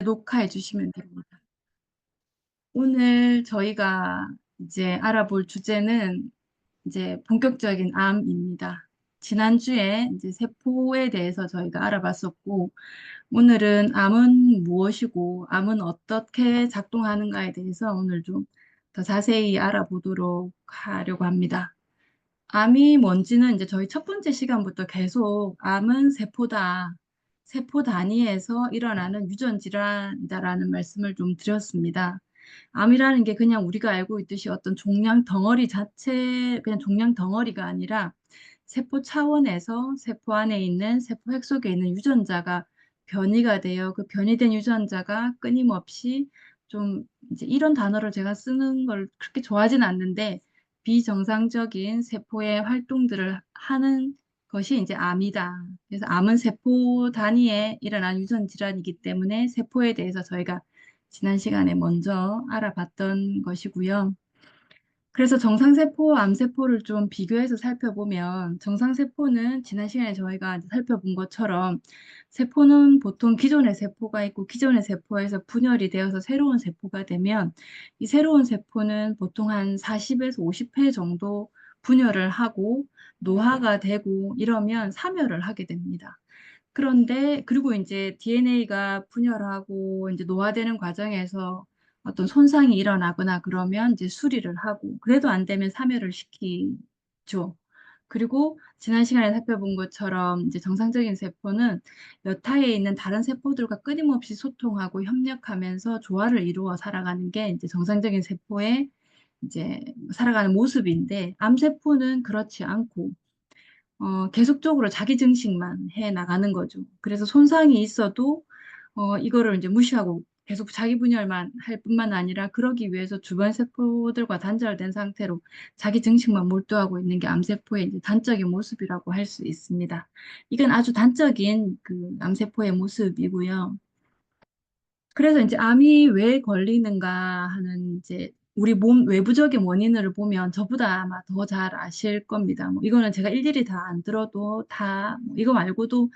녹화해 주시면 됩니다. 오늘 저희가 이제 알아볼 주제는 이제 본격적인 암입니다. 지난주에 이제 세포에 대해서 저희가 알아봤었고, 오늘은 암은 무엇이고, 암은 어떻게 작동하는가에 대해서 오늘 좀 더 자세히 알아보도록 하려고 합니다. 암이 뭔지는 이제 저희 첫 번째 시간부터 계속 암은 세포다. 세포 단위에서 일어나는 유전 질환이다라는 말씀을 좀 드렸습니다. 암이라는 게 그냥 우리가 알고 있듯이 어떤 종양 덩어리 자체, 그냥 종양 덩어리가 아니라 세포 차원에서 세포 안에 있는 세포 핵 속에 있는 유전자가 변이가 되어 그 변이된 유전자가 끊임없이 좀 이제 이런 단어를 제가 쓰는 걸 그렇게 좋아하진 않는데 비정상적인 세포의 활동들을 하는 것이 이제 암이다. 그래서 암은 세포 단위에 일어난 유전 질환이기 때문에 세포에 대해서 저희가 지난 시간에 먼저 알아봤던 것이고요. 그래서 정상세포, 암세포를 좀 비교해서 살펴보면 정상세포는 지난 시간에 저희가 살펴본 것처럼 세포는 보통 기존의 세포가 있고 기존의 세포에서 분열이 되어서 새로운 세포가 되면 이 새로운 세포는 보통 한 40에서 50회 정도 분열을 하고 노화가 되고 이러면 사멸을 하게 됩니다. 그런데 그리고 이제 DNA가 분열하고 이제 노화되는 과정에서 어떤 손상이 일어나거나 그러면 이제 수리를 하고 그래도 안 되면 사멸을 시키죠. 그리고 지난 시간에 살펴본 것처럼 이제 정상적인 세포는 여타에 있는 다른 세포들과 끊임없이 소통하고 협력하면서 조화를 이루어 살아가는 게 이제 정상적인 세포의 이제 살아가는 모습인데 암세포는 그렇지 않고 계속적으로 자기 증식만 해 나가는 거죠. 그래서 손상이 있어도 이거를 이제 무시하고 계속 자기 분열만 할 뿐만 아니라 그러기 위해서 주변 세포들과 단절된 상태로 자기 증식만 몰두하고 있는 게 암세포의 이제 단적인 모습이라고 할 수 있습니다. 이건 아주 단적인 그 암세포의 모습이고요. 그래서 이제 암이 왜 걸리는가 하는 이제 우리 몸 외부적인 원인을 보면 저보다 아마 더 잘 아실 겁니다. 뭐 이거는 제가 일일이 다 안 들어도 다뭐 이거 말고도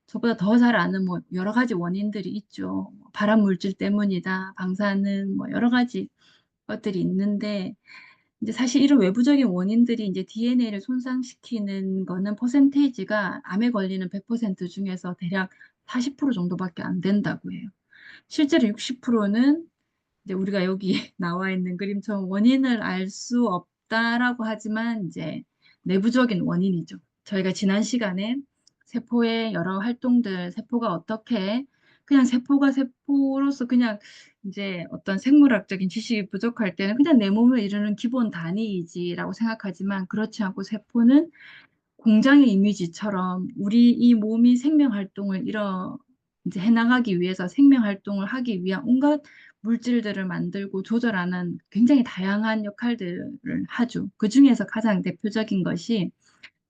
저보다 더 잘 아는 뭐 여러 가지 원인들이 있죠. 뭐 발암 물질 때문이다, 방사능 뭐 여러 가지 것들이 있는데 이제 사실 이런 외부적인 원인들이 이제 DNA를 손상시키는 거는 퍼센테이지가 암에 걸리는 100% 중에서 대략 40% 정도밖에 안 된다고 해요. 실제로 60%는 이제 우리가 여기 나와 있는 그림처럼 원인을 알 수 없다라고 하지만 이제 내부적인 원인이죠. 저희가 지난 시간에 세포의 여러 활동들, 세포가 어떻게 그냥 세포가 세포로서 그냥 이제 어떤 생물학적인 지식이 부족할 때는 그냥 내 몸을 이루는 기본 단위이지라고 생각하지만 그렇지 않고 세포는 공장의 이미지처럼 우리 이 몸이 생명 활동을 이제 해나가기 위해서 생명 활동을 하기 위한 온갖 물질들을 만들고 조절하는 굉장히 다양한 역할들을 하죠. 그 중에서 가장 대표적인 것이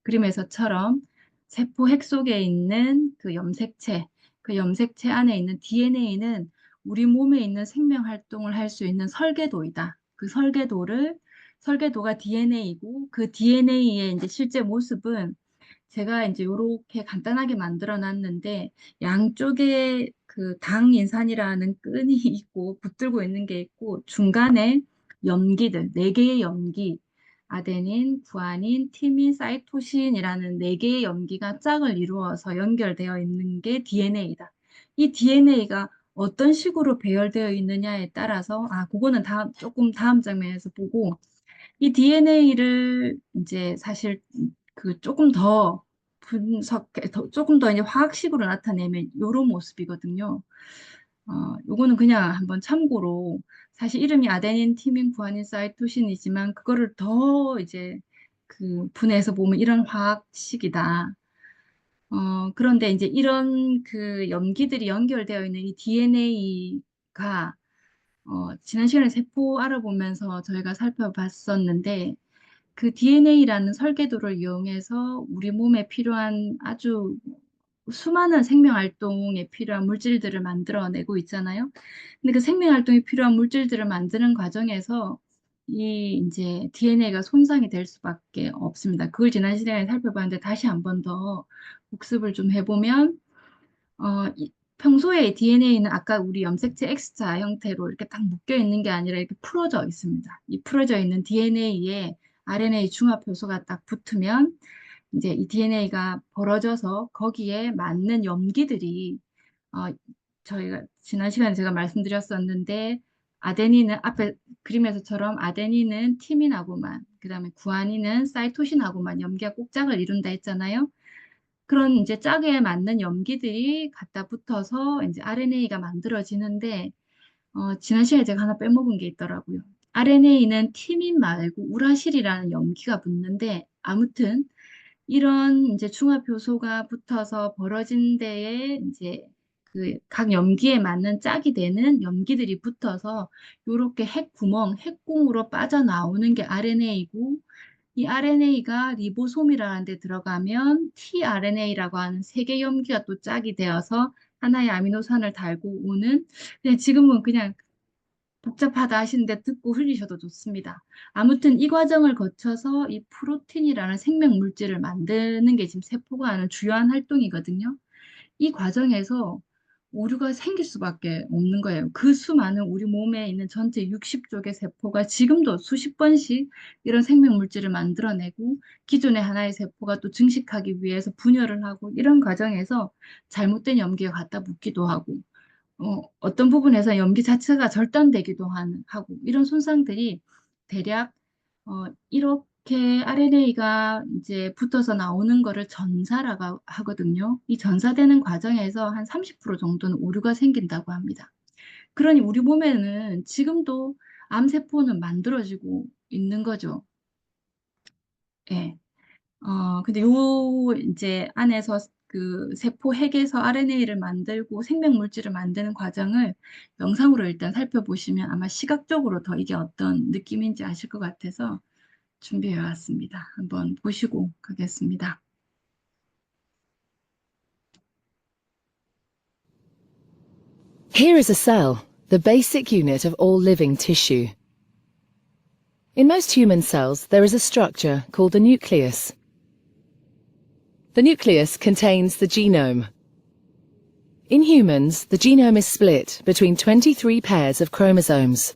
그림에서처럼 세포 핵 속에 있는 그 염색체, 그 염색체 안에 있는 DNA는 우리 몸에 있는 생명 활동을 할 수 있는 설계도이다. 그 설계도가 DNA이고 그 DNA의 이제 실제 모습은 제가 이제 이렇게 간단하게 만들어 놨는데 양쪽에 그 당인산이라는 끈이 있고 붙들고 있는 게 있고 중간에 염기들 네 개의 염기 아데닌, 구아닌, 티민, 사이토신이라는 네 개의 염기가 짝을 이루어서 연결되어 있는 게 DNA이다. 이 DNA가 어떤 식으로 배열되어 있느냐에 따라서 그거는 조금 다음 장면에서 보고 이 DNA를 이제 사실 그 조금 더 조금 더 이제 화학식으로 나타내면 이런 모습이거든요. 요거는 그냥 한번 참고로 사실 이름이 아데닌, 티민, 구아닌, 사이토신이지만 그거를 더 이제 그 분해해서 보면 이런 화학식이다. 그런데 이제 이런 그 염기들이 연결되어 있는 이 DNA가 지난 시간에 세포 알아보면서 저희가 살펴봤었는데 그 DNA라는 설계도를 이용해서 우리 몸에 필요한 아주 수많은 생명 활동에 필요한 물질들을 만들어내고 있잖아요. 근데 그 생명 활동에 필요한 물질들을 만드는 과정에서 이 이제 DNA가 손상이 될 수밖에 없습니다. 그걸 지난 시간에 살펴봤는데 다시 한 번 더 복습을 좀 해보면 평소에 DNA는 아까 우리 염색체 X자 형태로 이렇게 딱 묶여 있는 게 아니라 이렇게 풀어져 있습니다. 이 풀어져 있는 DNA에 RNA 중합 효소가 딱 붙으면 이제 이 DNA가 벌어져서 거기에 맞는 염기들이 어, 저희가 지난 시간에 제가 말씀드렸었는데 아데닌은 앞에 그림에서처럼 아데닌은 티민하고만 그다음에 구아닌은 사이토신하고만 염기가 꼭짝을 이룬다 했잖아요. 그런 이제 짝에 맞는 염기들이 갖다 붙어서 이제 RNA가 만들어지는데 지난 시간에 제가 하나 빼먹은 게 있더라고요. RNA는 티민 말고 우라실이라는 염기가 붙는데 아무튼 이런 이제 중합 효소가 붙어서 벌어진 데에 이제 그 각 염기에 맞는 짝이 되는 염기들이 붙어서 요렇게 핵구멍, 핵공으로 빠져나오는 게 RNA이고 이 RNA가 리보솜이라는 데 들어가면 tRNA라고 하는 세 개 염기가 또 짝이 되어서 하나의 아미노산을 달고 오는 그냥 지금은 그냥 복잡하다 하시는데 듣고 흘리셔도 좋습니다. 아무튼 이 과정을 거쳐서 이 프로틴이라는 생명 물질을 만드는 게 지금 세포가 하는 주요한 활동이거든요. 이 과정에서 오류가 생길 수밖에 없는 거예요. 그 수많은 우리 몸에 있는 전체 60쪽의 세포가 지금도 수십 번씩 이런 생명 물질을 만들어내고 기존의 하나의 세포가 또 증식하기 위해서 분열을 하고 이런 과정에서 잘못된 염기가 갖다 붙기도 하고 어떤 부분에서 염기 자체가 절단되기도 하고 이런 손상들이 대략 이렇게 RNA가 이제 붙어서 나오는 거를 전사라고 하거든요. 이 전사되는 과정에서 한 30% 정도는 오류가 생긴다고 합니다. 그러니 우리 몸에는 지금도 암세포는 만들어지고 있는 거죠. 예. 근데 요 이제 안에서 그 세포 핵에서 RNA를 만들고 생명물질을 만드는 과정을 영상으로 일단 살펴보시면 아마 시각적으로 더 이게 어떤 느낌인지 아실 것 같아서 준비해 왔습니다. 한번 보시고 가겠습니다. Here is a cell, the basic unit of all living tissue. In most human cells, there is a structure called the nucleus. The nucleus contains the genome. In humans, the genome is split between 23 pairs of chromosomes.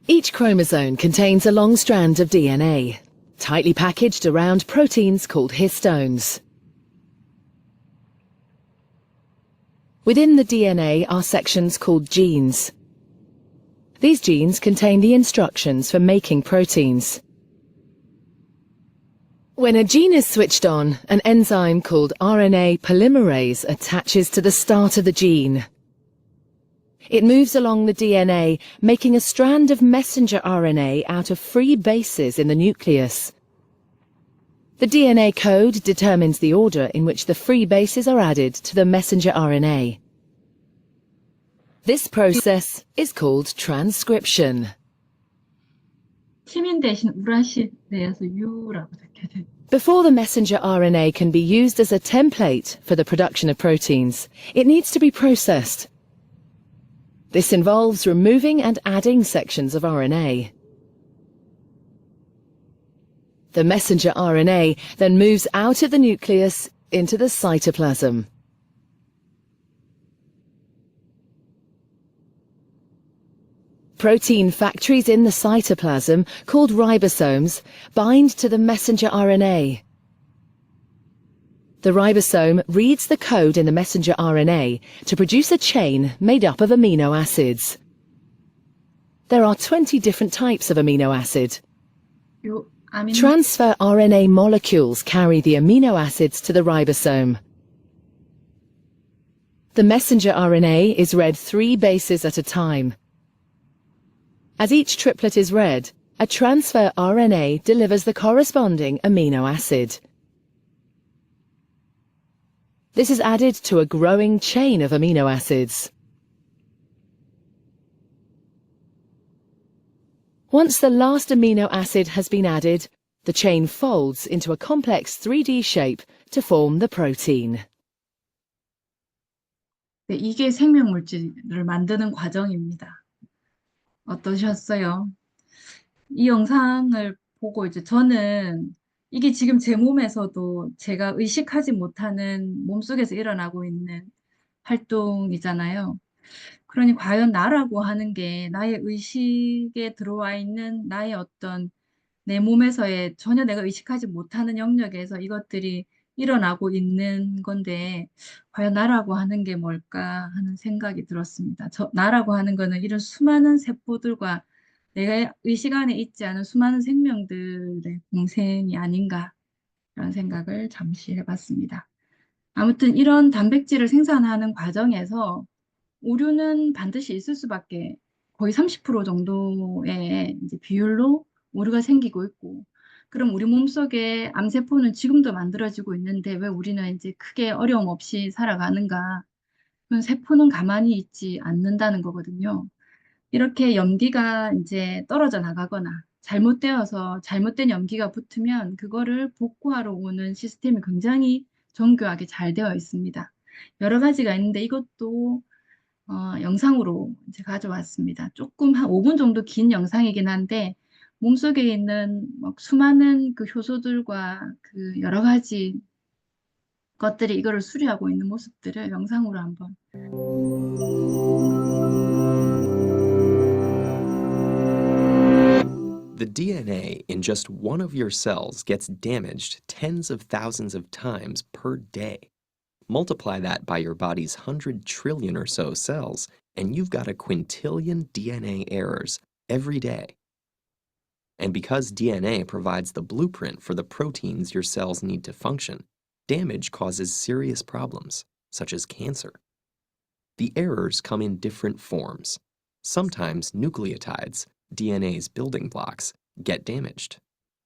Each chromosome contains a long strand of DNA, tightly packaged around proteins called histones. Within the DNA are sections called genes. These genes contain the instructions for making proteins. When a gene is switched on, an enzyme called RNA polymerase attaches to the start of the gene. It moves along the DNA, making a strand of messenger RNA out of free bases in the nucleus. The DNA code determines the order in which the free bases are added to the messenger RNA. This process is called transcription. 티민 대신 우라실에서 U라고 적혀져. Before the messenger RNA can be used as a template for the production of proteins, it needs to be processed. This involves removing and adding sections of RNA. The messenger RNA then moves out of the nucleus into the cytoplasm. Protein factories in the cytoplasm, called ribosomes, bind to the messenger RNA. The ribosome reads the code in the messenger RNA to produce a chain made up of amino acids. There are 20 different types of amino acid. Transfer RNA molecules carry the amino acids to the ribosome. The messenger RNA is read 3 bases at a time. As each triplet is read, a transfer RNA delivers the corresponding amino acid. This is added to a growing chain of amino acids. Once the last amino acid has been added, the chain folds into a complex 3D shape to form the protein. 네, 이게 생명물질을 만드는 과정입니다. 어떠셨어요? 이 영상을 보고 이제 저는 이게 지금 제 몸에서도 제가 의식하지 못하는 몸속에서 일어나고 있는 활동이잖아요. 그러니 과연 나라고 하는 게 나의 의식에 들어와 있는 나의 어떤 내 몸에서의 전혀 내가 의식하지 못하는 영역에서 이것들이 일어나고 있는 건데 과연 나라고 하는 게 뭘까 하는 생각이 들었습니다. 나라고 하는 거는 이런 수많은 세포들과 내가 의식 안에 있지 않은 수많은 생명들의 공생이 아닌가 라는 생각을 잠시 해봤습니다. 아무튼 이런 단백질을 생산하는 과정에서 오류는 반드시 있을 수밖에 거의 30% 정도의 이제 비율로 오류가 생기고 있고, 그럼 우리 몸속에 암세포는 지금도 만들어지고 있는데 왜 우리는 이제 크게 어려움 없이 살아가는가? 그건 세포는 가만히 있지 않는다는 거거든요. 이렇게 염기가 이제 떨어져 나가거나 잘못되어서 잘못된 염기가 붙으면 그거를 복구하러 오는 시스템이 굉장히 정교하게 잘 되어 있습니다. 여러 가지가 있는데 이것도 영상으로 이제 가져왔습니다. 조금 한 5분 정도 긴 영상이긴 한데 몸속에 있는 막 수많은 그 효소들과 그 여러 가지 것들이 이거를 수리하고 있는 모습들을 영상으로 한번. The DNA in just one of your cells gets damaged tens of thousands of times per day. Multiply that by your body's 100 trillion or so cells, and you've got a quintillion DNA errors every day. And because DNA provides the blueprint for the proteins your cells need to function, damage causes serious problems, such as cancer. The errors come in different forms. Sometimes nucleotides, DNA's building blocks, get damaged.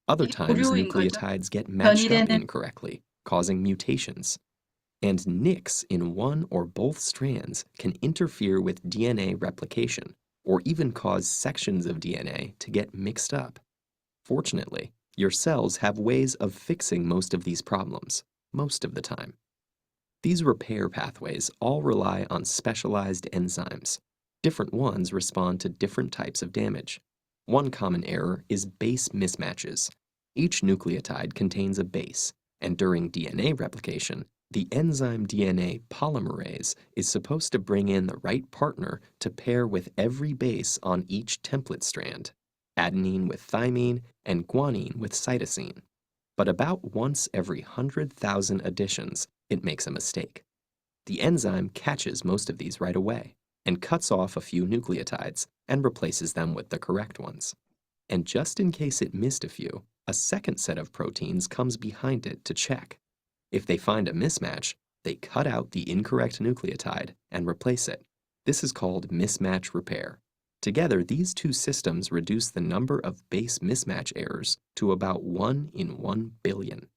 Other 이게 times 오류인 거죠. nucleotides get matched up 변이되는 incorrectly, causing mutations. And nicks in one or both strands can interfere with DNA replication, or even cause sections of DNA to get mixed up. Fortunately, your cells have ways of fixing most of these problems, most of the time. These repair pathways all rely on specialized enzymes. Different ones respond to different types of damage. One common error is base mismatches. Each nucleotide contains a base, and during DNA replication, the enzyme DNA polymerase is supposed to bring in the right partner to pair with every base on each template strand, adenine with thymine and guanine with cytosine. But about once every 100,000 additions, it makes a mistake. The enzyme catches most of these right away and cuts off a few nucleotides and replaces them with the correct ones. And just in case it missed a few, a second set of proteins comes behind it to check. If they find a mismatch, they cut out the incorrect nucleotide and replace it. This is called mismatch repair. Together, these two systems reduce the number of base mismatch errors to about 1 in 1 billion.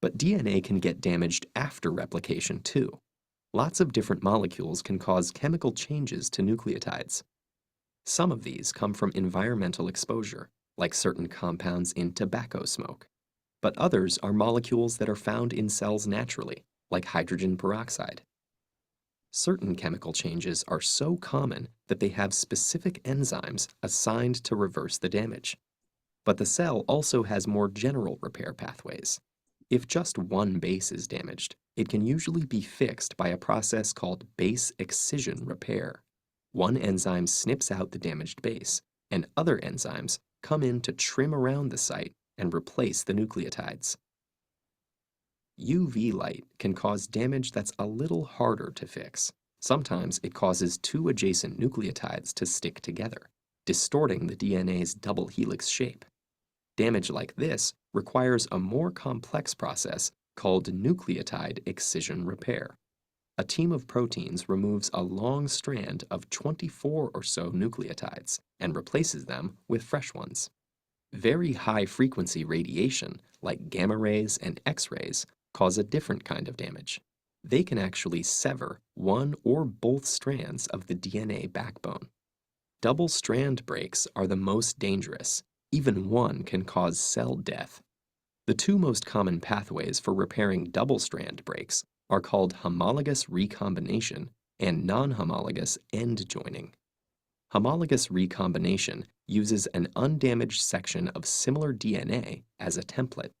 But DNA can get damaged after replication too. Lots of different molecules can cause chemical changes to nucleotides. Some of these come from environmental exposure, like certain compounds in tobacco smoke. But others are molecules that are found in cells naturally, like hydrogen peroxide. Certain chemical changes are so common that they have specific enzymes assigned to reverse the damage. But the cell also has more general repair pathways. If just one base is damaged, it can usually be fixed by a process called base excision repair. One enzyme snips out the damaged base, and other enzymes come in to trim around the site and replace the nucleotides. UV light can cause damage that's a little harder to fix. Sometimes it causes two adjacent nucleotides to stick together, distorting the DNA's double helix shape. Damage like this requires a more complex process called nucleotide excision repair. A team of proteins removes a long strand of 24 or so nucleotides and replaces them with fresh ones. Very high-frequency radiation, like gamma rays and X-rays, cause a different kind of damage. They can actually sever one or both strands of the DNA backbone. Double-strand breaks are the most dangerous. Even one can cause cell death. The two most common pathways for repairing double-strand breaks are called homologous recombination and non-homologous end joining. Homologous recombination uses an undamaged section of similar DNA as a template.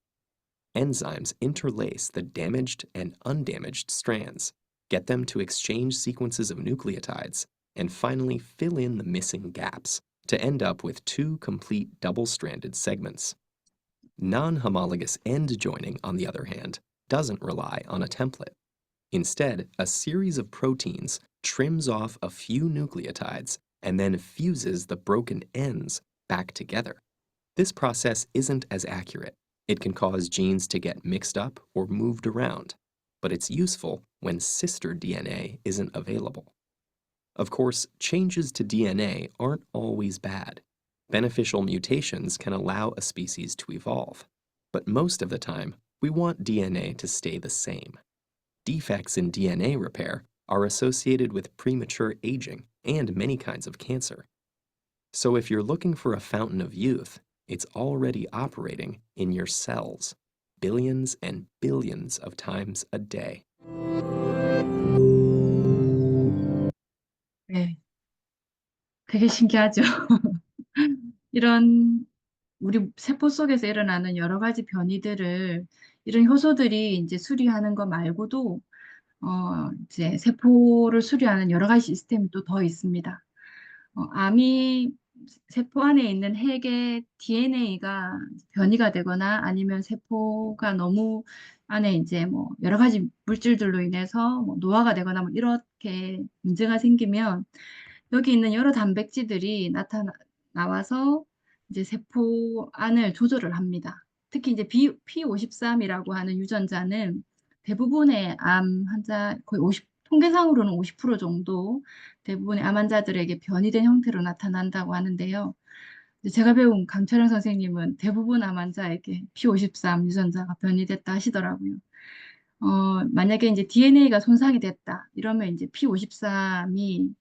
Enzymes interlace the damaged and undamaged strands, get them to exchange sequences of nucleotides, and finally fill in the missing gaps to end up with two complete double-stranded segments. Non-homologous end joining, on the other hand, doesn't rely on a template. Instead, a series of proteins trims off a few nucleotides and then fuses the broken ends back together. This process isn't as accurate. It can cause genes to get mixed up or moved around, but it's useful when sister DNA isn't available. Of course, changes to DNA aren't always bad. Beneficial mutations can allow a species to evolve, but most of the time, we want DNA to stay the same. Defects in DNA repair are associated with premature aging and many kinds of cancer. So if you're looking for a fountain of youth, it's already operating in your cells, billions and billions of times a day. 네, 되게 신기하죠. 이런 우리 세포 속에서 일어나는 여러 가지 변이들을 이런 효소들이 이제 수리하는 것 말고도 이제 세포를 수리하는 여러 가지 시스템이 또 더 있습니다. 암이 세포 안에 있는 핵의 DNA가 변이가 되거나 아니면 세포가 너무 안에 이제 뭐 여러 가지 물질들로 인해서 뭐 노화가 되거나 뭐 이렇게 문제가 생기면 여기 있는 여러 단백질들이 나와서 이제 세포 안을 조절을 합니다. 특히 이제 P53이라고 하는 유전자는 대부분의 암 환자 거의 50, 통계상으로는 50% 정도 대부분의 암 환자들에게 변이된 형태로 나타난다고 하는데요. 제가 배운 강철영 선생님은 대부분 암 환자에게 P53 유전자가 변이됐다 하시더라고요. 만약에 이제 DNA가 손상이 됐다 이러면 이제 P53이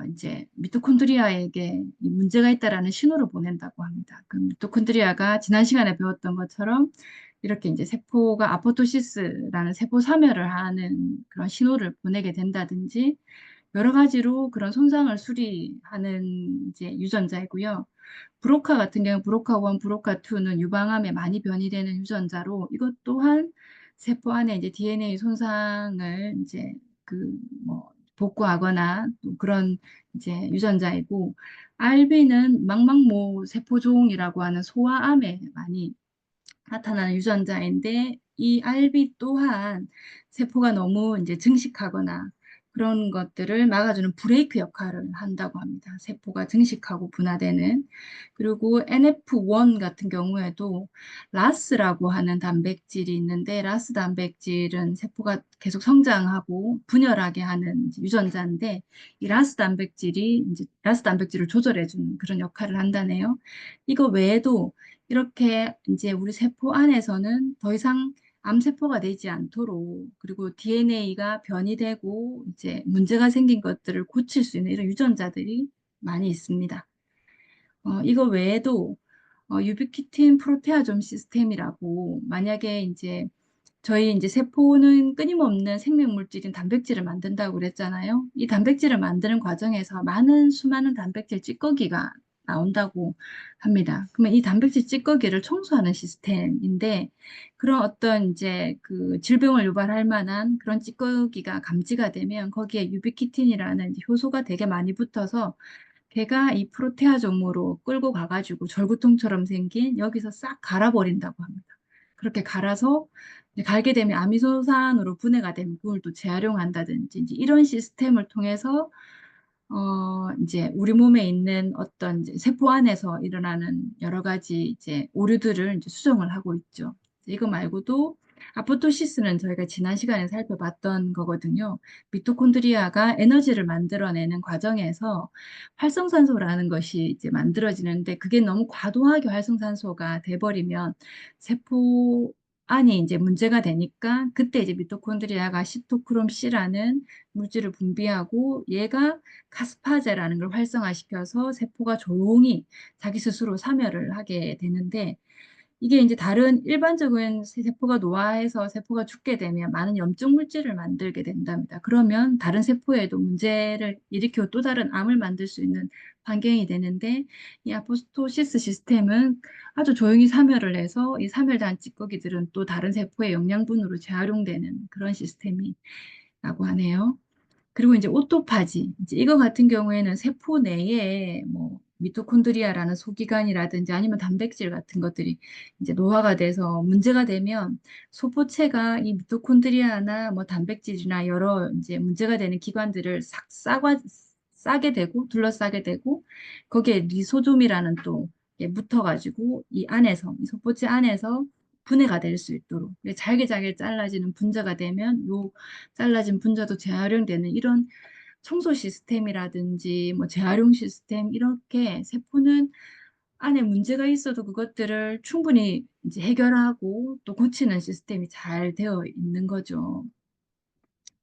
이제 미토콘드리아에게 이 문제가 있다라는 신호를 보낸다고 합니다. 그 미토콘드리아가 지난 시간에 배웠던 것처럼 이렇게 이제 세포가 아포토시스라는 세포 사멸을 하는 그런 신호를 보내게 된다든지 여러 가지로 그런 손상을 수리하는 이제 유전자이고요. 브로카 같은 경우 브로카1, 브로카2는 유방암에 많이 변이되는 유전자로 이것 또한 세포 안에 이제 DNA 손상을 이제 그 뭐 복구하거나 또 그런 이제 유전자이고 RB는 망막모 세포종이라고 하는 소아암에 많이 나타나는 유전자인데 이 RB 또한 세포가 너무 이제 증식하거나 그런 것들을 막아주는 브레이크 역할을 한다고 합니다. 세포가 증식하고 분화되는. 그리고 NF1 같은 경우에도 라스라고 하는 단백질이 있는데 라스 단백질은 세포가 계속 성장하고 분열하게 하는 유전자인데 이 라스 단백질이 이제 라스 단백질을 조절해주는 그런 역할을 한다네요. 이거 외에도 이렇게 이제 우리 세포 안에서는 더 이상 암세포가 되지 않도록 그리고 DNA가 변이되고 이제 문제가 생긴 것들을 고칠 수 있는 이런 유전자들이 많이 있습니다. 이거 외에도 유비키틴 프로테아좀 시스템이라고 만약에 이제 저희 이제 세포는 끊임없는 생명 물질인 단백질을 만든다고 그랬잖아요. 이 단백질을 만드는 과정에서 많은 수많은 단백질 찌꺼기가 나온다고 합니다. 그러면 이 단백질 찌꺼기를 청소하는 시스템인데 그런 어떤 이제 그 질병을 유발할 만한 그런 찌꺼기가 감지가 되면 거기에 유비키틴이라는 이제 효소가 되게 많이 붙어서 걔가 이 프로테아종으로 끌고 가가지고 절구통처럼 생긴 여기서 싹 갈아버린다고 합니다. 그렇게 갈아서 이제 갈게 되면 아미노산으로 분해가 되면 그걸 또 재활용한다든지 이제 이런 시스템을 통해서 이제 우리 몸에 있는 어떤 이제 세포 안에서 일어나는 여러 가지 이제 오류들을 이제 수정을 하고 있죠. 이거 말고도 아포토시스는 저희가 지난 시간에 살펴봤던 거거든요. 미토콘드리아가 에너지를 만들어내는 과정에서 활성산소라는 것이 이제 만들어지는데 그게 너무 과도하게 활성산소가 돼버리면 세포 안이 이제 문제가 되니까 그때 이제 미토콘드리아가 시토크롬 C라는 물질을 분비하고 얘가 카스파제라는 걸 활성화시켜서 세포가 조용히 자기 스스로 사멸을 하게 되는데 이게 이제 다른 일반적인 세포가 노화해서 세포가 죽게 되면 많은 염증 물질을 만들게 된답니다. 그러면 다른 세포에도 문제를 일으키고 또 다른 암을 만들 수 있는 환경이 되는데 이 아포토시스 시스템은 아주 조용히 사멸을 해서 이 사멸된 찌꺼기들은 또 다른 세포의 영양분으로 재활용되는 그런 시스템이라고 하네요. 그리고 이제 오토파지, 이제 이거 같은 경우에는 세포 내에 뭐 미토콘드리아라는 소기관이라든지 아니면 단백질 같은 것들이 이제 노화가 돼서 문제가 되면 소포체가 이 미토콘드리아나 뭐 단백질이나 여러 이제 문제가 되는 기관들을 싸게 되고 둘러싸게 되고 거기에 리소좀이라는 또 묻어가지고 이 안에서 이 소포체 안에서 분해가 될 수 있도록 잘게 잘게 잘라지는 분자가 되면 요 잘라진 분자도 재활용되는 이런 청소 시스템이라든지 뭐 재활용 시스템 이렇게 세포는 안에 문제가 있어도 그것들을 충분히 이제 해결하고 또 고치는 시스템이 잘 되어 있는 거죠.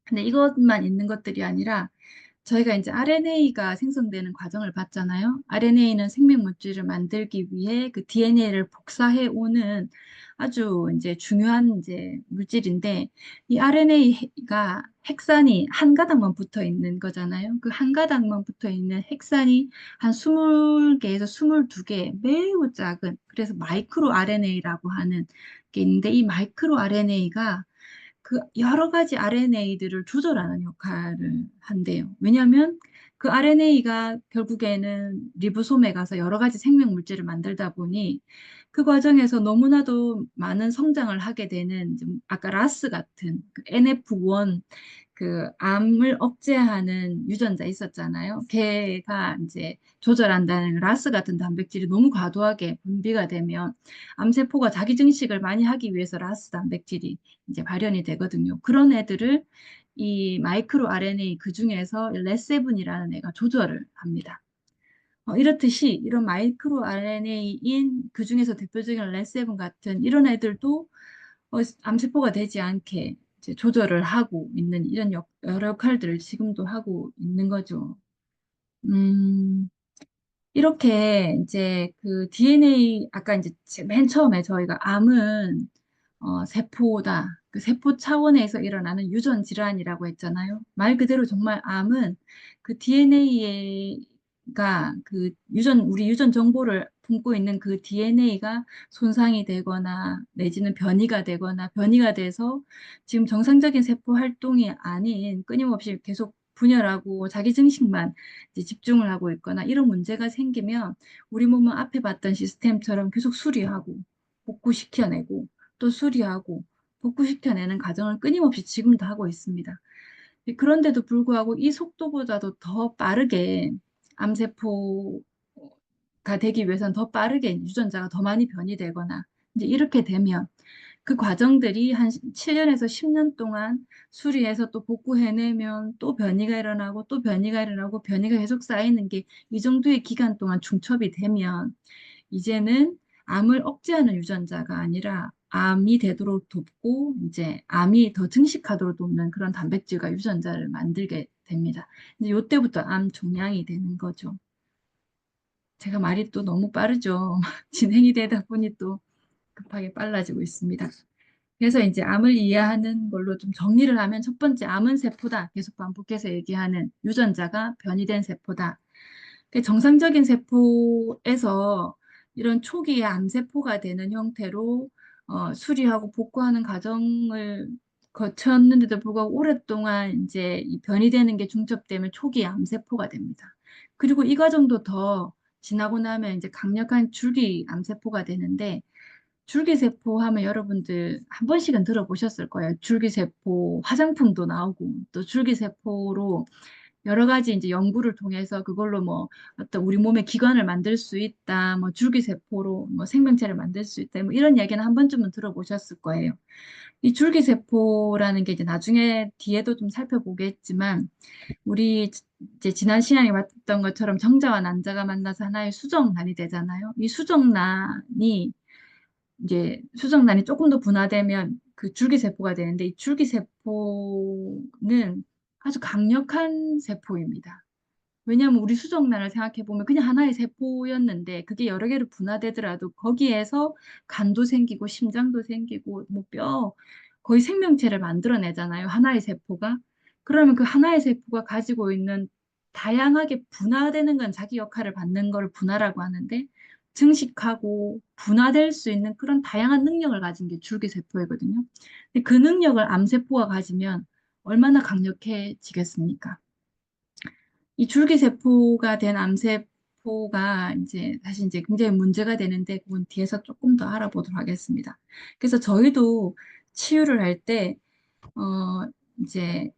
근데 이것만 있는 것들이 아니라 저희가 이제 RNA가 생성되는 과정을 봤잖아요. RNA는 생명 물질을 만들기 위해 그 DNA를 복사해 오는 아주 이제 중요한 이제 물질인데 이 RNA가 핵산이 한 가닥만 붙어 있는 거잖아요. 그 한 가닥만 붙어 있는 핵산이 한 20개에서 22개 매우 작은 그래서 마이크로 RNA라고 하는 게 있는데 이 마이크로 RNA가 그 여러 가지 RNA들을 조절하는 역할을 한대요. 왜냐하면 그 RNA가 결국에는 리보솜에 가서 여러 가지 생명 물질을 만들다 보니 그 과정에서 너무나도 많은 성장을 하게 되는 아까 라스 같은 그 NF1 그 암을 억제하는 유전자 있었잖아요. 걔가 이제 조절한다는 라스 같은 단백질이 너무 과도하게 분비가 되면 암세포가 자기 증식을 많이 하기 위해서 라스 단백질이 이제 발현이 되거든요. 그런 애들을 이 마이크로 RNA 그 중에서 레세븐이라는 애가 조절을 합니다. 이렇듯이 이런 마이크로 RNA인 그 중에서 대표적인 레세븐 같은 이런 애들도 암세포가 되지 않게 이제 조절을 하고 있는 이런 여러 역할들을 지금도 하고 있는 거죠. 음, 이렇게 이제 그 DNA 아까 이제 맨 처음에 저희가 암은 세포다. 그 세포 차원에서 일어나는 유전 질환이라고 했잖아요. 말 그대로 정말 암은 그 DNA가 그 우리 유전 정보를 품고 있는 그 DNA가 손상이 되거나 내지는 변이가 돼서 지금 정상적인 세포 활동이 아닌 끊임없이 계속 분열하고 자기 증식만 이제 집중을 하고 있거나 이런 문제가 생기면 우리 몸은 앞에 봤던 시스템처럼 계속 수리하고 복구시켜내고 또 수리하고 복구시켜내는 과정을 끊임없이 지금도 하고 있습니다. 그런데도 불구하고 이 속도보다도 더 빠르게 암세포가 되기 위해서는 더 빠르게 유전자가 더 많이 변이되거나 이제 이렇게 되면 그 과정들이 한 7년에서 10년 동안 수리해서 또 복구해내면 또 변이가 일어나고 또 변이가 일어나고 변이가 계속 쌓이는 게 이 정도의 기간 동안 중첩이 되면 이제는 암을 억제하는 유전자가 아니라 암이 되도록 돕고 이제 암이 더 증식하도록 돕는 그런 단백질과 유전자를 만들게 됩니다. 이제 이때부터 암 종양이 되는 거죠. 제가 말이 또 너무 빠르죠. 진행이 되다 보니 또 급하게 빨라지고 있습니다. 그래서 이제 암을 이해하는 걸로 좀 정리를 하면 첫 번째 암은 세포다. 계속 반복해서 얘기하는 유전자가 변이된 세포다. 정상적인 세포에서 이런 초기의 암세포가 되는 형태로 수리하고 복구하는 과정을 거쳤는데도 불구하고 오랫동안 이제 이 변이되는 게 중첩되면 초기 암세포가 됩니다. 그리고 이 과정도 더 지나고 나면 이제 강력한 줄기 암세포가 되는데 줄기세포 하면 여러분들 한 번씩은 들어보셨을 거예요. 줄기세포 화장품도 나오고 또 줄기세포로 여러 가지 이제 연구를 통해서 그걸로 뭐 어떤 우리 몸의 기관을 만들 수 있다, 뭐 줄기세포로 뭐 생명체를 만들 수 있다, 뭐 이런 얘기는 한 번쯤은 들어보셨을 거예요. 이 줄기세포라는 게 이제 나중에 뒤에도 좀 살펴보겠지만 우리 이제 지난 시간에 봤던 것처럼 정자와 난자가 만나서 하나의 수정란이 되잖아요. 이 수정란이 이제 수정란이 조금 더 분화되면 그 줄기세포가 되는데 이 줄기세포는 아주 강력한 세포입니다. 왜냐하면 우리 수정란을 생각해 보면 그냥 하나의 세포였는데 그게 여러 개로 분화되더라도 거기에서 간도 생기고 심장도 생기고 뭐 뼈 거의 생명체를 만들어내잖아요. 하나의 세포가. 그러면 그 하나의 세포가 가지고 있는 다양하게 분화되는 건 자기 역할을 받는 걸 분화라고 하는데 증식하고 분화될 수 있는 그런 다양한 능력을 가진 게 줄기세포이거든요. 근데 그 능력을 암세포가 가지면 얼마나 강력해지겠습니까? 이 줄기세포가 된 암세포가 이제 사실 이제 굉장히 문제가 되는데 그건 뒤에서 조금 더 알아보도록 하겠습니다. 그래서 저희도 치유를 할 때, 이제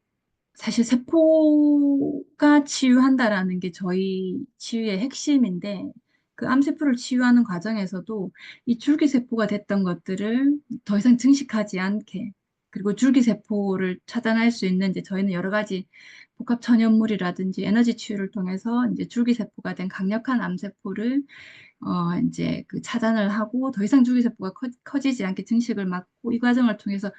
사실 세포가 치유한다라는 게 저희 치유의 핵심인데 그 암세포를 치유하는 과정에서도 이 줄기세포가 됐던 것들을 더 이상 증식하지 않게 그리고 줄기세포를 차단할 수 있는 이제 저희는 여러 가지 복합 천연물이라든지 에너지 치유를 통해서 이제 줄기세포가 된 강력한 암세포를 이제 그 차단을 하고 더 이상 줄기세포가 커지지 않게 증식을 막고 이 과정을 통해서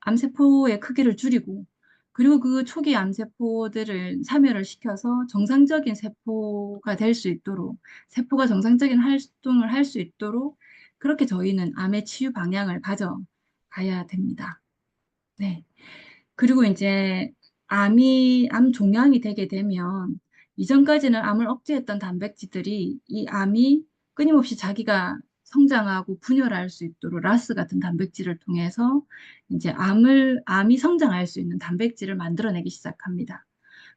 암세포의 크기를 줄이고 그리고 그 초기 암세포들을 사멸을 시켜서 정상적인 세포가 될 수 있도록 세포가 정상적인 활동을 할 수 있도록 그렇게 저희는 암의 치유 방향을 가져가야 됩니다. 네. 그리고 이제 암 종양이 되게 되면 이전까지는 암을 억제했던 단백질들이 이 암이 끊임없이 자기가 성장하고 분열할 수 있도록 라스 같은 단백질을 통해서 이제 암이 성장할 수 있는 단백질을 만들어내기 시작합니다.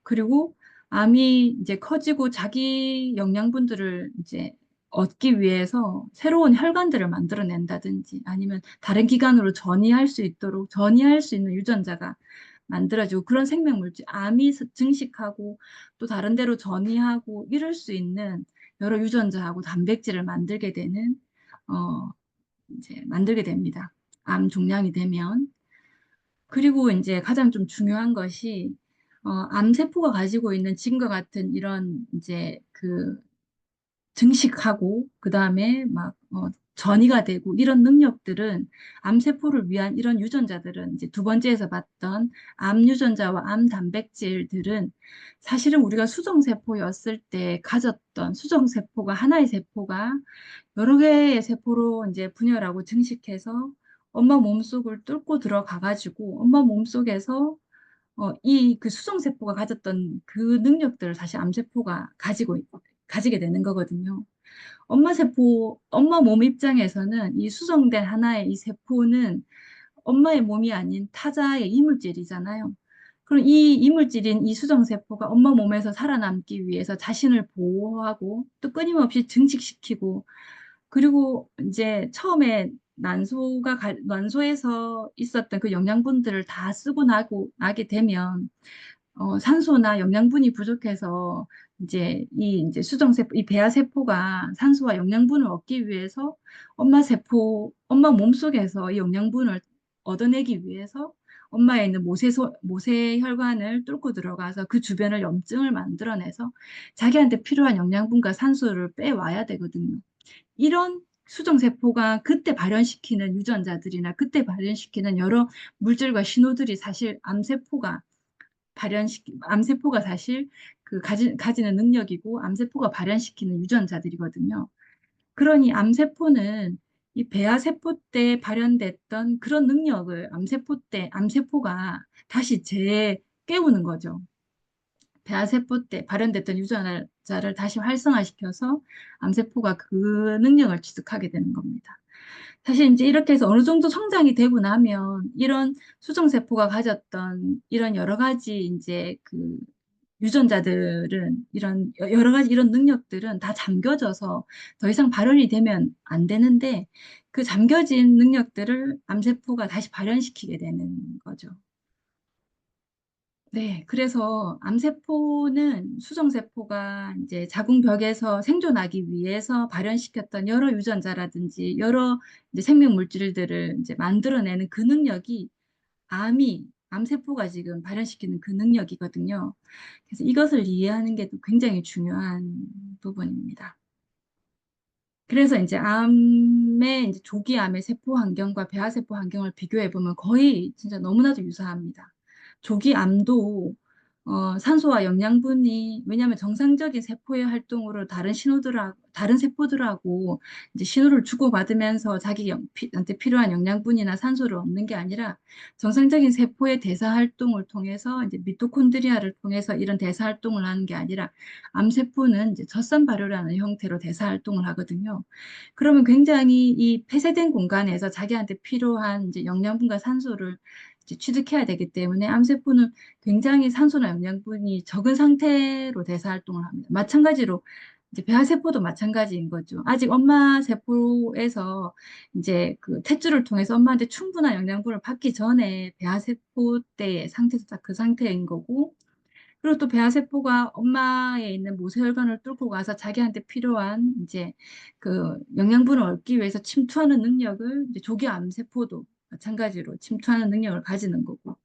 그리고 암이 이제 커지고 자기 영양분들을 이제 얻기 위해서 새로운 혈관들을 만들어낸다든지 아니면 다른 기관으로 전이할 수 있는 유전자가 만들어지고 그런 생명물질, 암이 증식하고 또 다른 데로 전이하고 이럴 수 있는 여러 유전자하고 단백질을 어, 만들게 됩니다. 암 종양이 되면. 그리고 이제 가장 좀 중요한 것이 암세포가 가지고 있는 지금과 같은 이런 이제 그 증식하고 그다음에 막 전이가 되고 이런 능력들은 암세포를 위한 이런 유전자들은 이제 두 번째에서 봤던 암 유전자와 암 단백질들은 사실은 우리가 수정세포였을 때 가졌던 수정세포가 하나의 세포가 여러 개의 세포로 이제 분열하고 증식해서 엄마 몸속을 뚫고 들어가 가지고 엄마 몸속에서 이 그 수정세포가 가졌던 그 능력들을 다시 암세포가 가지게 되는 거거든요. 엄마 몸 입장에서는 이 수정된 하나의 이 세포는 엄마의 몸이 아닌 타자의 이물질이잖아요. 그럼 이 이물질인 이 수정세포가 엄마 몸에서 살아남기 위해서 자신을 보호하고 또 끊임없이 증식시키고 그리고 이제 처음에 난소에서 있었던 그 영양분들을 다 쓰고 나게 되면 산소나 영양분이 부족해서 이제 수정세포, 이 배아세포가 산소와 영양분을 얻기 위해서 엄마 몸속에서 이 영양분을 얻어내기 위해서 엄마에 있는 모세혈관을 뚫고 들어가서 그 주변을 염증을 만들어내서 자기한테 필요한 영양분과 산소를 빼와야 되거든요. 이런 수정세포가 그때 발현시키는 유전자들이나 그때 발현시키는 여러 물질과 신호들이 사실 암세포가 사실 가지는 능력이고 암세포가 발현시키는 유전자들이거든요. 그러니 암세포는 이 배아세포 때 발현됐던 그런 능력을 암세포가 다시 깨우는 거죠. 배아세포 때 발현됐던 유전자를 다시 활성화시켜서 암세포가 그 능력을 취득하게 되는 겁니다. 사실 이제 이렇게 해서 어느 정도 성장이 되고 나면 이런 수정세포가 가졌던 이런 여러 가지 이제 그 유전자들은 이런 여러 가지 이런 능력들은 다 잠겨져서 더 이상 발현이 되면 안 되는데 그 잠겨진 능력들을 암세포가 다시 발현시키게 되는 거죠. 네, 그래서 암세포는 수정세포가 이제 자궁벽에서 생존하기 위해서 발현시켰던 여러 유전자라든지 여러 이제 생명 물질들을 이제 만들어내는 그 능력이 암세포가 지금 발현시키는 그 능력이거든요. 그래서 이것을 이해하는 게 또 굉장히 중요한 부분입니다. 그래서 이제 이제 조기암의 세포 환경과 배아세포 환경을 비교해 보면 거의 진짜 너무나도 유사합니다. 조기암도 산소와 영양분이, 왜냐하면 정상적인 세포의 활동으로 다른 세포들하고 이제 신호를 주고받으면서 자기한테 필요한 영양분이나 산소를 얻는 게 아니라 정상적인 세포의 대사 활동을 통해서 이제 미토콘드리아를 통해서 이런 대사 활동을 하는 게 아니라 암세포는 이제 젖산 발효라는 형태로 대사 활동을 하거든요. 그러면 굉장히 이 폐쇄된 공간에서 자기한테 필요한 이제 영양분과 산소를 이제 취득해야 되기 때문에 암세포는 굉장히 산소나 영양분이 적은 상태로 대사 활동을 합니다. 마찬가지로 이제 배아세포도 마찬가지인 거죠. 아직 엄마 세포에서 이제 그 탯줄을 통해서 엄마한테 충분한 영양분을 받기 전에 배아세포 때의 상태도 딱 그 상태인 거고, 그리고 또 배아세포가 엄마에 있는 모세혈관을 뚫고 가서 자기한테 필요한 이제 그 영양분을 얻기 위해서 침투하는 능력을 이제 조기 암세포도 마찬가지로 침투하는 능력을 가지는 거고,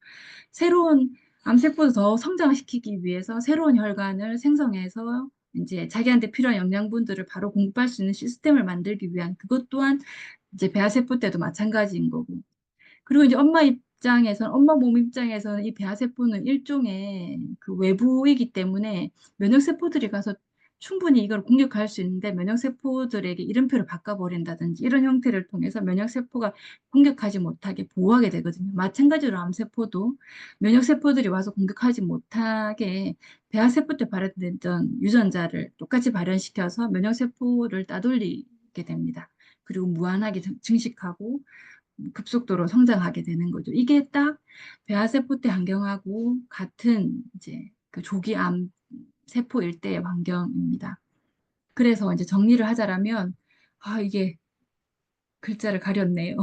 새로운 암세포도 더 성장시키기 위해서 새로운 혈관을 생성해서 이제 자기한테 필요한 영양분들을 바로 공급할 수 있는 시스템을 만들기 위한 그것 또한 이제 배아세포 때도 마찬가지인 거고. 그리고 이제 엄마 몸 입장에서는 이 배아세포는 일종의 그 외부이기 때문에 면역세포들이 가서 충분히 이걸 공격할 수 있는데 면역세포들에게 이름표를 바꿔버린다든지 이런 형태를 통해서 면역세포가 공격하지 못하게 보호하게 되거든요. 마찬가지로 암세포도 면역세포들이 와서 공격하지 못하게 배아세포 때 발현됐던 유전자를 똑같이 발현시켜서 면역세포를 따돌리게 됩니다. 그리고 무한하게 증식하고 급속도로 성장하게 되는 거죠. 이게 딱 배아세포 때 환경하고 같은 이제 그 조기암 세포 일대의 환경입니다. 그래서 이제 정리를 하자라면, 이게 글자를 가렸네요.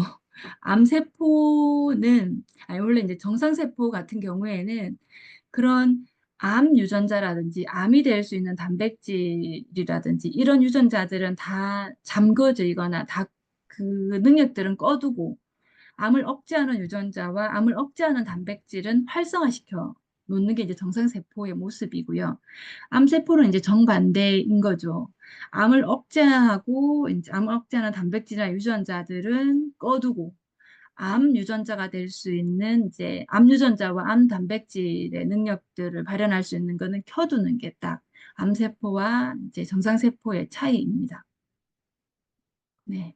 암세포는, 아니, 원래 이제 정상세포 같은 경우에는 그런 암 유전자라든지 암이 될 수 있는 단백질이라든지 이런 유전자들은 다 잠궈지거나 다 그 능력들은 꺼두고 암을 억제하는 유전자와 암을 억제하는 단백질은 활성화시켜 놓는 게 이제 정상세포의 모습이고요. 암세포는 이제 정반대인 거죠. 암을 억제하는 단백질이나 유전자들은 꺼두고 암 유전자가 될 수 있는 이제 암 유전자와 암 단백질의 능력들을 발현할 수 있는 거는 켜두는 게 딱 암세포와 이제 정상세포의 차이입니다. 네.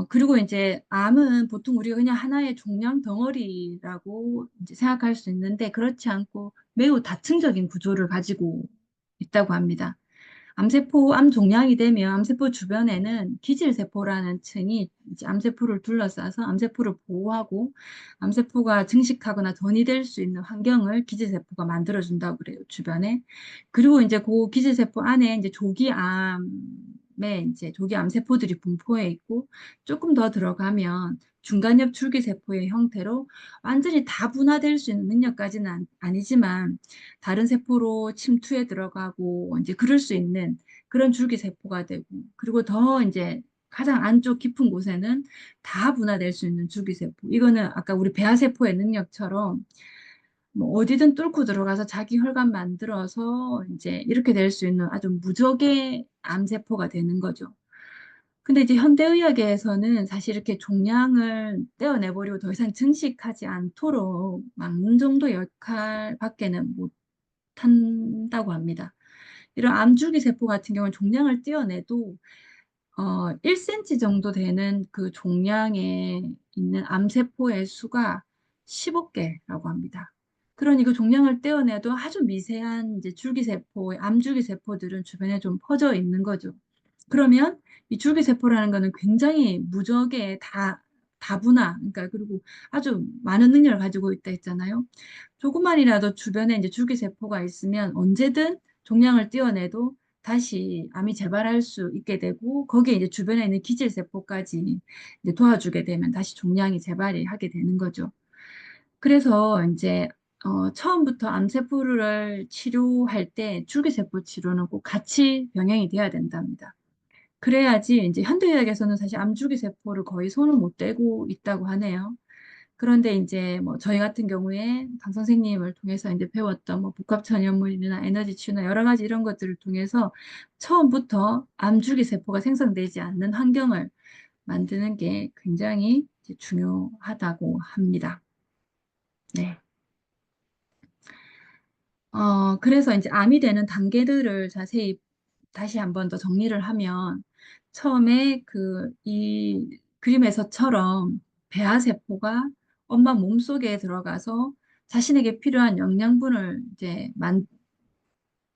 그리고 이제 암은 보통 우리가 그냥 하나의 종양 덩어리라고 이제 생각할 수 있는데 그렇지 않고 매우 다층적인 구조를 가지고 있다고 합니다. 암 종양이 되면 암세포 주변에는 기질세포라는 층이 이제 암세포를 둘러싸서 암세포를 보호하고 암세포가 증식하거나 전이될 수 있는 환경을 기질세포가 만들어준다고 그래요, 주변에. 그리고 이제 그 기질세포 안에 이제 조기 암세포들이 분포해 있고 조금 더 들어가면 중간엽 줄기세포의 형태로 완전히 다 분화될 수 있는 능력까지는 아니지만 다른 세포로 침투해 들어가고 이제 그럴 수 있는 그런 줄기세포가 되고 그리고 더 이제 가장 안쪽 깊은 곳에는 다 분화될 수 있는 줄기세포. 이거는 아까 우리 배아세포의 능력처럼 뭐 어디든 뚫고 들어가서 자기 혈관 만들어서 이제 이렇게 될 수 있는 아주 무적의 암세포가 되는 거죠. 근데 이제 현대의학에서는 사실 이렇게 종양을 떼어내버리고 더 이상 증식하지 않도록 막는 정도 역할밖에는 못한다고 합니다. 이런 암줄기 세포 같은 경우는 종양을 떼어내도 1cm 정도 되는 그 종양에 있는 암세포의 수가 15개라고 합니다. 그러니 그 종양을 떼어내도 아주 미세한 이제 암줄기세포들은 주변에 좀 퍼져 있는 거죠. 그러면 이 줄기세포라는 거는 굉장히 무적의 다분화, 그러니까 그리고 아주 많은 능력을 가지고 있다 했잖아요. 조금만이라도 주변에 이제 줄기세포가 있으면 언제든 종양을 떼어내도 다시 암이 재발할 수 있게 되고 거기에 이제 주변에 있는 기질세포까지 이제 도와주게 되면 다시 종양이 재발이 하게 되는 거죠. 그래서 이제 처음부터 암세포를 치료할 때 줄기세포 치료는 꼭 같이 병행이 돼야 된답니다. 그래야지 이제 현대의학에서는 사실 암줄기세포를 거의 손을 못 대고 있다고 하네요. 그런데 이제 뭐 저희 같은 경우에 강 선생님을 통해서 이제 배웠던 뭐 복합천연물이나 에너지 치유나 여러 가지 이런 것들을 통해서 처음부터 암줄기세포가 생성되지 않는 환경을 만드는 게 굉장히 이제 중요하다고 합니다. 네. 그래서 이제 암이 되는 단계들을 자세히 다시 한번 더 정리를 하면 처음에 이 그림에서처럼 배아세포가 엄마 몸속에 들어가서 자신에게 필요한 영양분을 이제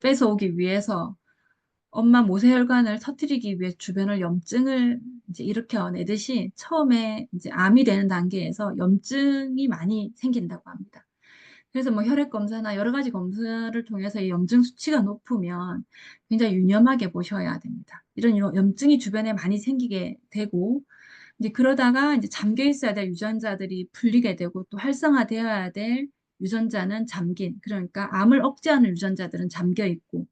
뺏어오기 위해서 엄마 모세혈관을 터뜨리기 위해 주변을 염증을 이제 일으켜내듯이 처음에 이제 암이 되는 단계에서 염증이 많이 생긴다고 합니다. 그래서 뭐 혈액 검사나 여러 가지 검사를 통해서 이 염증 수치가 높으면 굉장히 유념하게 보셔야 됩니다. 이런 염증이 주변에 많이 생기게 되고 이제 그러다가 이제 잠겨 있어야 될 유전자들이 풀리게 되고 또 활성화되어야 될 유전자는 잠긴, 그러니까 암을 억제하는 유전자들은 잠겨 있고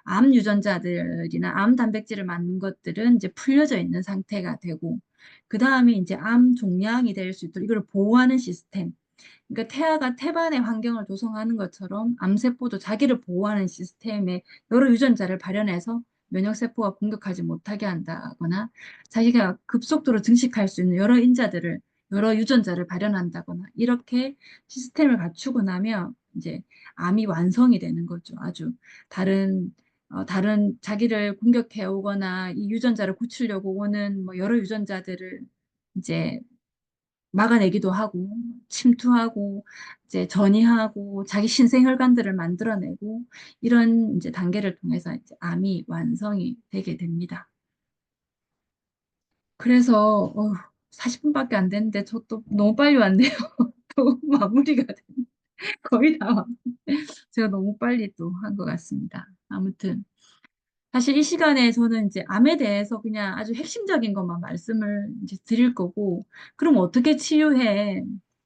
암 유전자들이나 암 단백질을 만든 것들은 이제 풀려져 있는 상태가 되고 그 다음에 이제 암 종양이 될 수 있도록 이걸 보호하는 시스템. 그러니까 태아가 태반의 환경을 조성하는 것처럼 암세포도 자기를 보호하는 시스템에 여러 유전자를 발현해서 면역세포가 공격하지 못하게 한다거나 자기가 급속도로 증식할 수 있는 여러 유전자를 발현한다거나 이렇게 시스템을 갖추고 나면 이제 암이 완성이 되는 거죠. 아주 다른 자기를 공격해 오거나 이 유전자를 고치려고 오는 뭐 여러 유전자들을 이제 막아내기도 하고 침투하고 이제 전이하고 자기 신생혈관들을 만들어내고 이런 이제 단계를 통해서 이제 암이 완성이 되게 됩니다. 그래서 40분밖에 안 됐는데 저 또 너무 빨리 왔네요. 또 마무리가 거의 다 왔는데 제가 너무 빨리 또 한 것 같습니다. 아무튼 사실 이 시간에 저는 이제 암에 대해서 그냥 아주 핵심적인 것만 말씀을 이제 드릴 거고, 그럼 어떻게 치유해?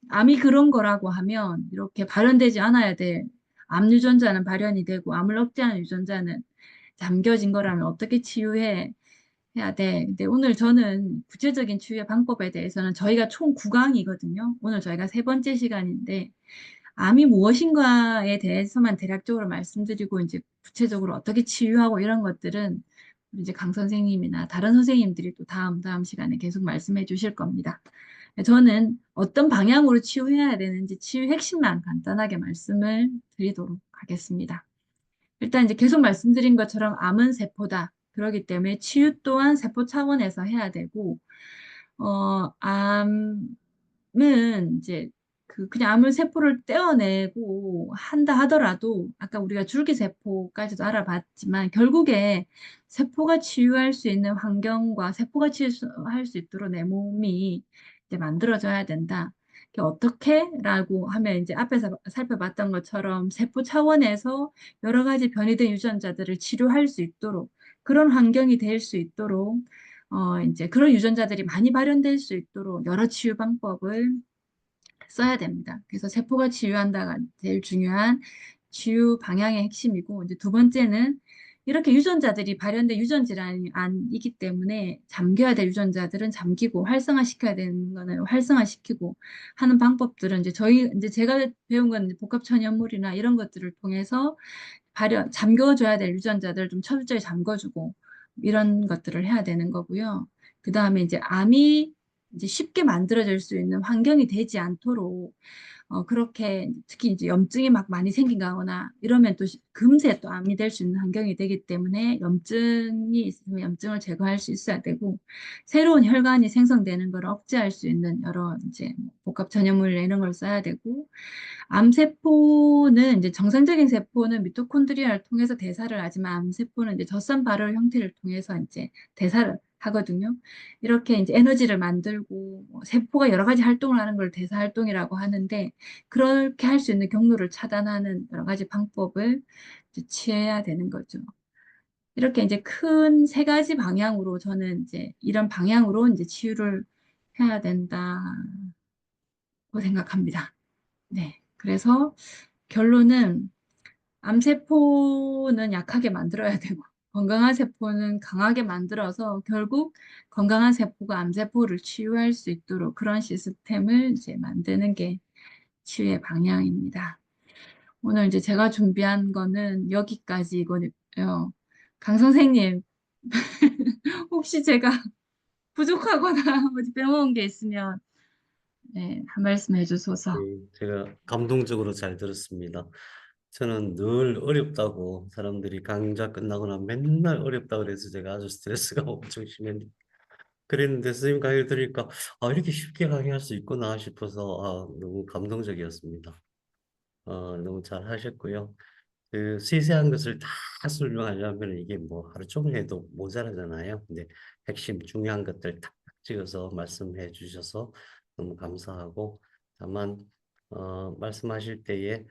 암이 그런 거라고 하면 이렇게 발현되지 않아야 돼. 암 유전자는 발현이 되고 암을 억제하는 유전자는 잠겨진 거라면 어떻게 치유해? 해야 돼. 근데 오늘 저는 구체적인 치유의 방법에 대해서는 저희가 총 9강이거든요. 오늘 저희가 세 번째 시간인데 암이 무엇인가에 대해서만 대략적으로 말씀드리고 이제 구체적으로 어떻게 치유하고 이런 것들은 이제 강 선생님이나 다른 선생님들이 또 다음 시간에 계속 말씀해 주실 겁니다. 저는 어떤 방향으로 치유해야 되는지 치유 핵심만 간단하게 말씀을 드리도록 하겠습니다. 일단 이제 계속 말씀드린 것처럼 암은 세포다. 그렇기 때문에 치유 또한 세포 차원에서 해야 되고, 암은 이제 그냥 암을 세포를 떼어내고 한다 하더라도 아까 우리가 줄기세포까지도 알아봤지만 결국에 세포가 치유할 수 있는 환경과 세포가 치유할 수 있도록 내 몸이 이제 만들어져야 된다. 어떻게라고 하면 이제 앞에서 살펴봤던 것처럼 세포 차원에서 여러 가지 변이된 유전자들을 치료할 수 있도록 그런 환경이 될 수 있도록 이제 그런 유전자들이 많이 발현될 수 있도록 여러 치유 방법을 써야 됩니다. 그래서 세포가 치유한다가 제일 중요한 치유 방향의 핵심이고, 이제 두 번째는 이렇게 유전자들이 발현된 유전 질환이 아니기 때문에 잠겨야 될 유전자들은 잠기고 활성화시켜야 되는 거는 활성화시키고 하는 방법들은 이제 제가 배운 건 복합 천연물이나 이런 것들을 통해서 잠겨줘야 될 유전자들을 좀 철저히 잠궈주고 이런 것들을 해야 되는 거고요. 그 다음에 이제 암이 이제 쉽게 만들어질 수 있는 환경이 되지 않도록 그렇게 특히 이제 염증이 막 많이 생긴다거나 이러면 또 금세 또 암이 될 수 있는 환경이 되기 때문에 염증이 있으면 염증을 제거할 수 있어야 되고 새로운 혈관이 생성되는 걸 억제할 수 있는 여러 이제 복합 전염물 이런 걸 써야 되고 암세포는 이제 정상적인 세포는 미토콘드리아를 통해서 대사를 하지만 암세포는 이제 젖산 발열 형태를 통해서 이제 대사를 하거든요. 이렇게 이제 에너지를 만들고 세포가 여러 가지 활동을 하는 걸 대사 활동이라고 하는데 그렇게 할 수 있는 경로를 차단하는 여러 가지 방법을 이제 취해야 되는 거죠. 이렇게 이제 큰 세 가지 방향으로 저는 이제 이런 방향으로 이제 치유를 해야 된다고 생각합니다. 네. 그래서 결론은 암세포는 약하게 만들어야 되고 건강한 세포는 강하게 만들어서 결국 건강한 세포가 암세포를 치유할 수 있도록 그런 시스템을 이제 만드는 게 치유의 방향입니다. 오늘 이제 제가 준비한 거는 여기까지이거든요. 강 선생님, 혹시 제가 부족하거나 어디 빼먹은 게 있으면 네, 한 말씀 해주소서. 제가 감동적으로 잘 들었습니다. 저는 늘 어렵다고 사람들이 강좌 끝나고 나면 맨날 어렵다고 그래서 제가 아주 스트레스가 엄청 심했는데 그랬는데 선생님 강의를 들으니까 아, 이렇게 쉽게 강의할 수 있구나 싶어서 너무 감동적이었습니다. 너무 잘 하셨고요. 그 세세한 것을 다 설명하려면 이게 뭐 하루 종일 해도 모자라잖아요. 근데 핵심 중요한 것들 탁 찍어서 말씀해 주셔서 너무 감사하고 다만 말씀하실 때에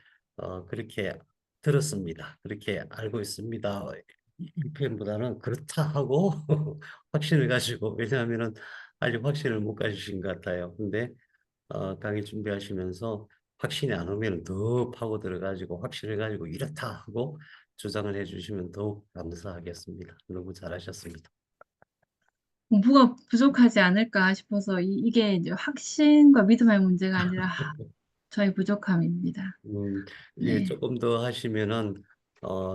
그렇게 들었습니다. 그렇게 알고 있습니다. 이 표현보다는 그렇다 하고 확신을 가지고 왜냐하면은 아직 확신을 못 가지신 것 같아요. 근데 강의 준비하시면서 확신이 안 오면 더 파고 들어가지고 확신을 가지고 이렇다 하고 주장을 해주시면 더욱 감사하겠습니다. 너무 잘하셨습니다. 공부가 부족하지 않을까 싶어서 이게 이제 확신과 믿음의 문제가 아니라 저희 부족함입니다. 이게 네. 조금 더 하시면은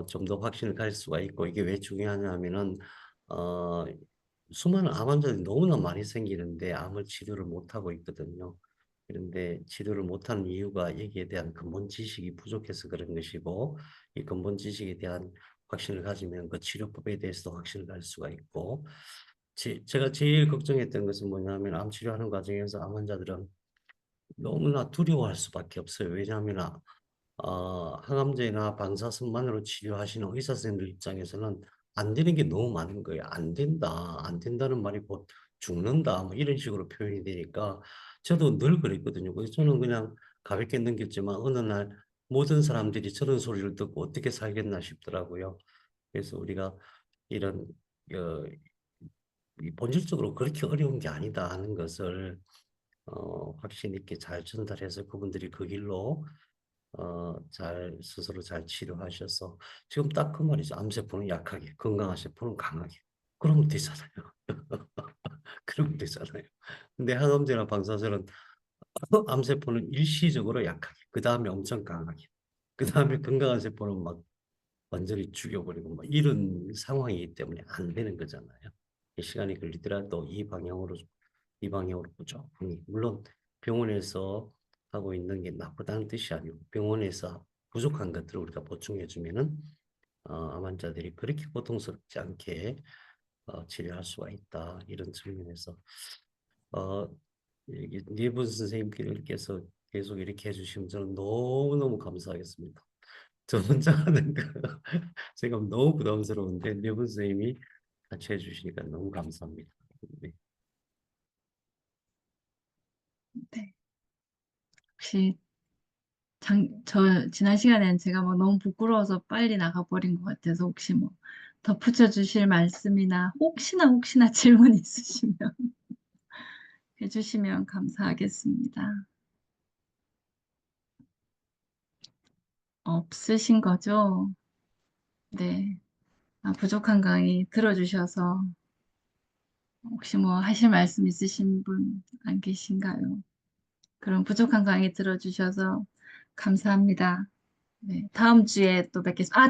좀 더 확신을 가질 수가 있고 이게 왜 중요하냐면은 어, 수많은 암 환자들이 너무나 많이 생기는데 암을 치료를 못하고 있거든요. 그런데 치료를 못하는 이유가 여기에 대한 근본 지식이 부족해서 그런 것이고 이 근본 지식에 대한 확신을 가지면 그 치료법에 대해서도 확신을 가질 수가 있고 제가 제일 걱정했던 것은 뭐냐면 암 치료하는 과정에서 암 환자들은 너무나 두려워할 수밖에 없어요. 왜냐하면 항암제나 방사선만으로 치료하시는 의사 선생님들 입장에서는 안 되는 게 너무 많은 거예요. 안 된다. 안 된다는 말이 곧 죽는다. 뭐 이런 식으로 표현이 되니까 저도 늘 그랬거든요. 그래서 저는 그냥 가볍게 넘겼지만 어느 날 모든 사람들이 저런 소리를 듣고 어떻게 살겠나 싶더라고요. 그래서 우리가 이런 어, 이 본질적으로 그렇게 어려운 게 아니다 하는 것을 확신 있게 잘 전달해서 그분들이 그 길로 잘 스스로 잘 치료하셔서 지금 딱 그 말이죠. 암세포는 약하게, 건강한 세포는 강하게. 그러면 되잖아요. 그러면 되잖아요. 근데 항암제나 방사제는 암세포는 일시적으로 약하게, 그 다음에 엄청 강하게, 그 다음에 건강한 세포는 막 완전히 죽여버리고 막 이런 상황이기 때문에 안 되는 거잖아요. 시간이 걸리더라도 이 방향으로 꾸준히 물론 병원에서 하고 있는 게 나쁘다는 뜻이 아니고 병원에서 부족한 것들을 우리가 보충해 주면은 암 환자들이 그렇게 고통스럽지 않게 치료할 수가 있다 이런 측면에서 어, 네분 선생님께서 계속 이렇게 해주시면 저는 너무너무 감사하겠습니다. 저 혼자 하는 거 제가 너무 부담스러운데 네분 선생님이 같이 해주시니까 너무 감사합니다. 네. 네. 혹시 지난 시간에는 제가 뭐 너무 부끄러워서 빨리 나가버린 것 같아서 혹시 뭐 덧붙여 주실 말씀이나 혹시나 질문 있으시면 해주시면 감사하겠습니다. 없으신 거죠? 네. 부족한 강의 들어주셔서 혹시 뭐 하실 말씀 있으신 분 안 계신가요? 그럼 부족한 강의 들어주셔서 감사합니다. 네. 다음 주에 또 뵙겠습니다.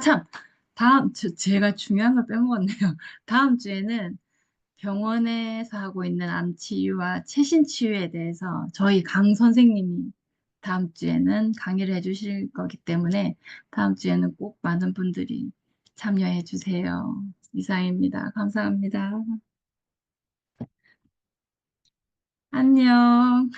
참! 제가 중요한 걸 빼먹었네요. 다음 주에는 병원에서 하고 있는 암 치유와 최신 치유에 대해서 저희 강 선생님이 다음 주에는 강의를 해주실 거기 때문에 다음 주에는 꼭 많은 분들이 참여해 주세요. 이상입니다. 감사합니다. 안녕.